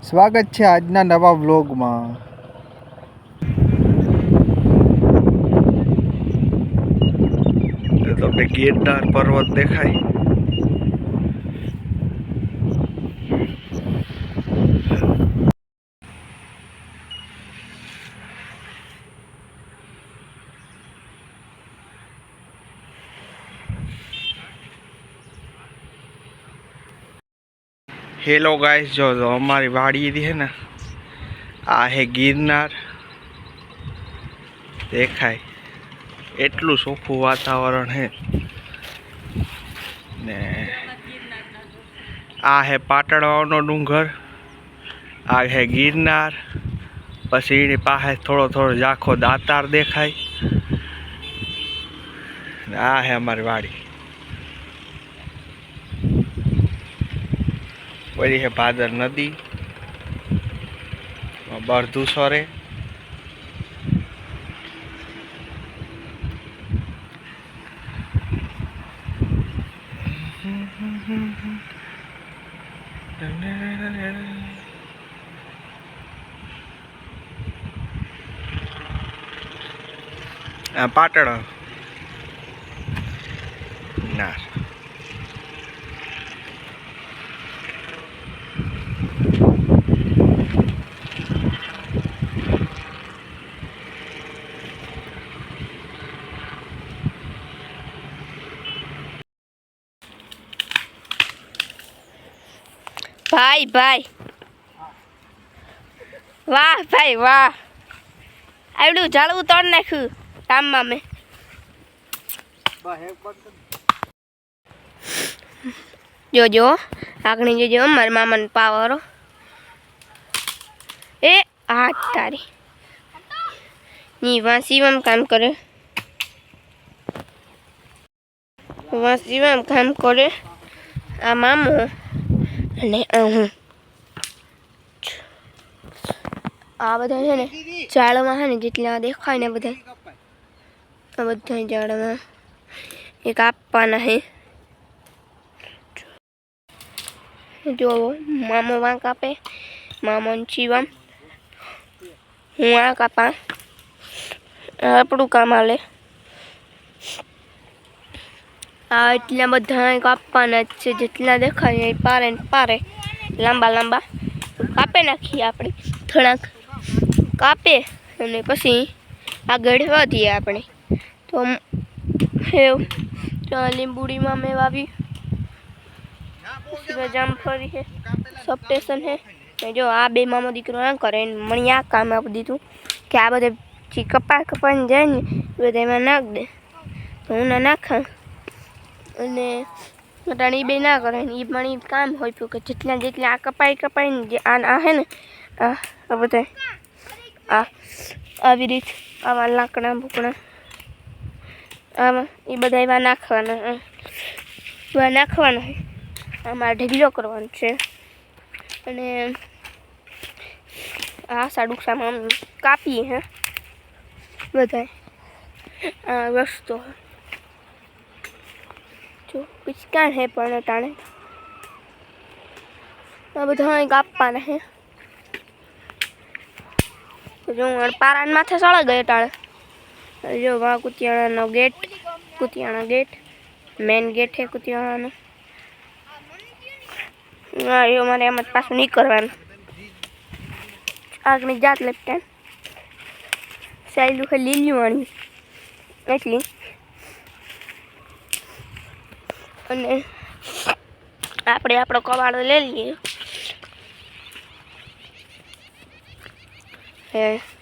સ્વાગત છે આજના નવા વ્લોગમાં। તમને ગિરનાર પર્વત દેખાય। हेलो गाइस, जो हमारी वाड़ी है ना, आ है गिरनार। देखाय एटलू सोखू वातावरण है ने आ है पाटणवानो डूंगर, आ है गिरनार। पछी एनी पासे थोड़ो थोड़ो झाखो दातार देखाय। आ है हमारी वाड़ी। वही है भादर नदी, बरधू सोरे। पाटण नार भाई भाई वाह भाई वाह आवडू झाड़ू तोड़ नाख्यू टाइम में जो जो आगणी जो जो मार मामा पावर ए हाथ तारी नी वहाँ शिवम काम करे, वहाँ शिवम काम करे। आ मामो અને હું આ બધા છે ને ઝાડમાં છે ને જેટલા દેખાય ને બધા આ બધા ઝાડમાં એક આપવાના છે। જો મામો વાં કાપે, મામો શિવમ, હું આ કાપા, આપણું કામ હાલે। આ એટલા બધા કાપવાના જ છે, જેટલા દેખાય એ પારે ને પારે લાંબા લાંબા કાપે નાખીએ આપણે। થોડાક કાપે અને પછી આગળ વધીએ આપણે। તો લીંબુડીમાં મેં વાવી, જામફળી છે, સબસ્ટેશન છે। જો આ બે મામો દીકરો આ કરે, મને આ કામ આપી દીધું કે આ બધે જે કપાઈને જાય ને બધા એમાં નાખ દે, તો હું ના નાખા। અને અટાણે એ બે ના કરે, એ પણ કામ હોય કે જેટલા જેટલા આ કપાઈને જે આ હે ને આ બધા આ આવી રીત આવા લાકડા ભૂકડા આમાં એ બધા એવા નાખવાના, એવા નાખવાના છે। આમાં ઢગલો કરવાનો છે અને આ સાડુકસામાં કાપીએ હે બધા આ વસ્તુ જો પિચકાણ હે પણ અટાણે આ બધા કાપવાના છે। જો પારાને માથે સળા ગયો ટાણે। જો વા કુતિયાણાનો gate, Kutiyana gate main gate છે કુતિયાણાનો। હા એ મારે એમ જ પાછું નહીં કરવાનું, આગની જાત લપટાણ સાયલું ખાલી લીલું વાળી એટલી। અને આપણે આપણો કવાડો લઈ લઈએ।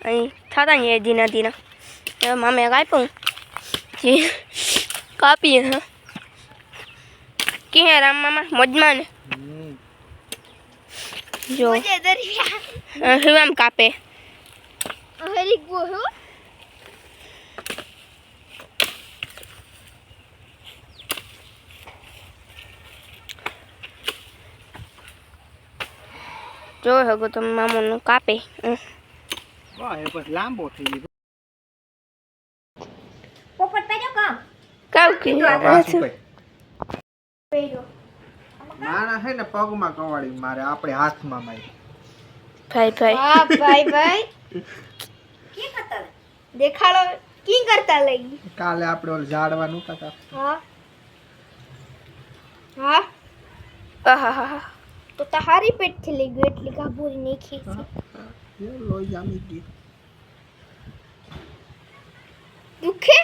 અહીં થતા ને ધીના ધીના મામે કાપ્યું જે કાપીએ હા કે રામ મામા મજમાં ને જો શું આમ કાપે જો હગો તો મામાનું કાપે લાંબો થઈ ગયો। પોપટ પેજો કામ નાના હે ને પગમાં કવાડી મારે, આપણે હાથમાં મારી ભાઈ ભાઈ हाँ भाई भाई की करता देखाड़ो की करता लगी કાલે આપણે ઓલ ઝાડવાનું હતા हाँ हाँ આહાહા तो तहारी पेट थी गई એટલી કાબૂરી નહીં ખીચી એ લોહી જામી ગઈ દુખે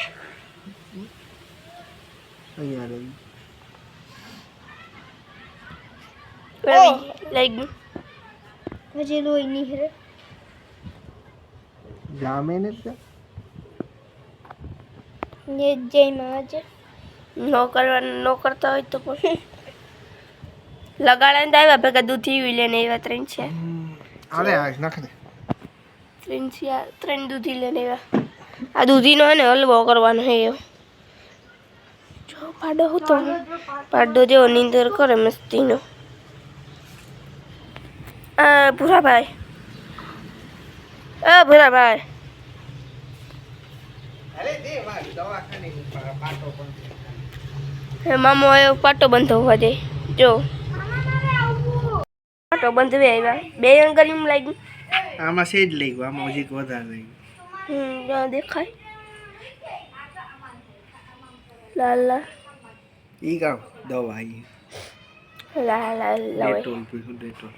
અહીંયા રહી લાઈક હજી લોહી નહીં હરે જામે ને તો ये जय महाराज નો કરવાનું નો કરતા હોય તો પણ લગાડે ને આવ્યા ભેગા દૂધી લઈને આવ્યા ત્રણ છે અરે આ નાખ દે ત્રણ દૂધી લઈને આવ્યા આ દૂધીનો હે ને હલવો કરવાનો હે એવો જો પાડો હતો પાડો જેવો નીંદર કરે મસ્તીનો ભૂરાભાઈ ભૂરાભાઈ અરે દે વાર દવાખાને પાટો પણ હે મામો આવ્યો પાટો બંધ હોવા જાય જો પાટો બંધ આવ્યા બે અંગલીમ લાગ્યું આમાં સેજ લઈ ગયો આમાં હજી વધારે લઈ જ્યાં દેખાય લાલ લાલ ઈ ગામ દવા આવી લાલ લાલ લાલ ડેટોલ પીશું ડેટોલ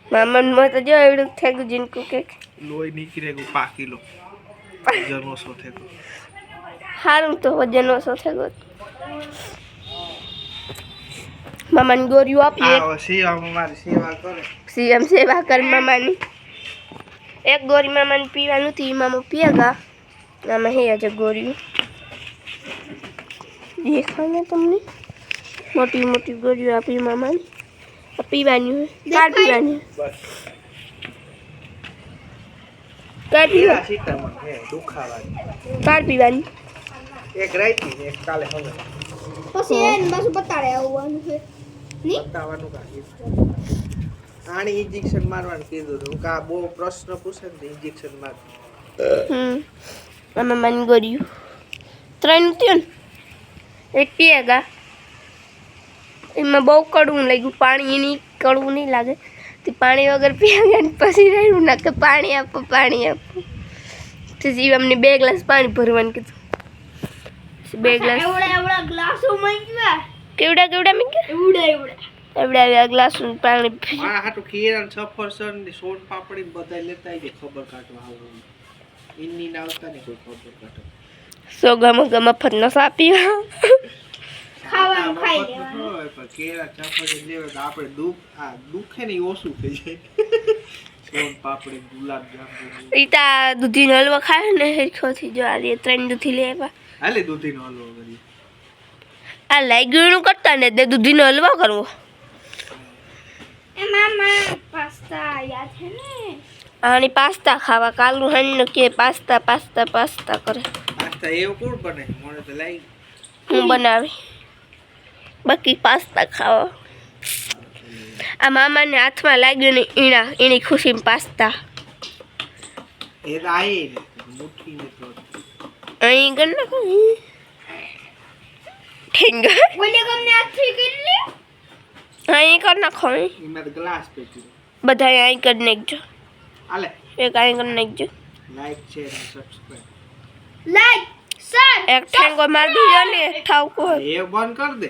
મામન માં તો જો એવડું થઈ ગયું જીનકુ કેક લોહી નીકળે ગયું 5 કિલો વજન ઓછો થઈ ગયો સારું તો વજન ઓછો થઈ ગયો મામાને ગોળીઓ આપીએ આ સેવામાં મારી સેવા કરે સીએમ સેવા કર મામાની એક ગોળી મામાને પીવાનું હતી મામા પીએગા આમાં હે આજે ગોળીઓ દેખાય તમને મોટી મોટી ગોળીઓ આપી મામાને પીવાની હોય કાર પીવાની બસ કાર પીવા સીતામાં હે દુખાવાની કાર પીવાની એક રાઈતી એક કાલે હવે પછી એને બસ બતાડે આવવાનું છે ની બતાવવાનું કાઢી આની ઇન્જેક્શન મારવાનું કીધું હતું કા બહુ પ્રશ્ન પૂછે ને ઇન્જેક્શન માર આમાં માની ગોળીઓ ત્રણ થયું ને એક પીએગા એમાં બહુ કડવું લાગ્યું પાણી એની કડવું નહીં લાગે તે પાણી વગર પીએગા ને પછી રહ્યું ના કે પાણી આપો પછી અમને 2 ગ્લાસ પાણી ભરવાનું કીધું 2 ગ્લાસ એવડા ગ્લાસો માંગ્યા કેવડા મીંગ્યા એવડા ગ્લાસ પાણી મારા હાટુ કેળા સફરજન ને સોન પાપડી બધા લેતા આવી ખબર કાઢવા આવું ઇન્ની ના આવતા ને કોઈ ખબર કાઢવા સોગા મફતનો સા પીવા ખાવાનું ખાઈ લેવાનું હોય પણ કેળા સફરજન લેવા તો આપણે દુખે ને ઓછું થઈ જાય સોન પાપડી ગુલાબ જાંબુ ઈતા દૂધીનો હલવો ખાય ને હેરખોથી જો આ 3 દૂધી લેવા હાલે દૂધીનો હલવો કરીએ આ લાગ્યું કરતા ને તે દૂધીનો હલવો કરવો એ મામા પાસ્તા યાદ છે ને આની પાસ્તા ખાવા કાલનું હણ કે પાસ્તા કરે પાસ્તા એવું કોણ બને મને તો લાઈ હું બનાવી બાકી પાસ્તા ખાવા આ મામાને હાથમાં લાગ્યું ને એની ખુશીમાં પાસ્તા એ તો આયે ને મુઠ્ઠી ને તો અહીં કર નાખો ઠીંગ ઓલે ગમને આથી કરી લે અહીં કર નાખો એમાં તો ગ્લાસ પેટી બધા અહીં કરી નાખજો હાલે એક અહીં કરી નાખજો લાઈક શેર અને સબસ્ક્રાઇબ લાઈક સર એક ઠેંગો મારી દીધો ને ઠાવકો એ બંધ કર દે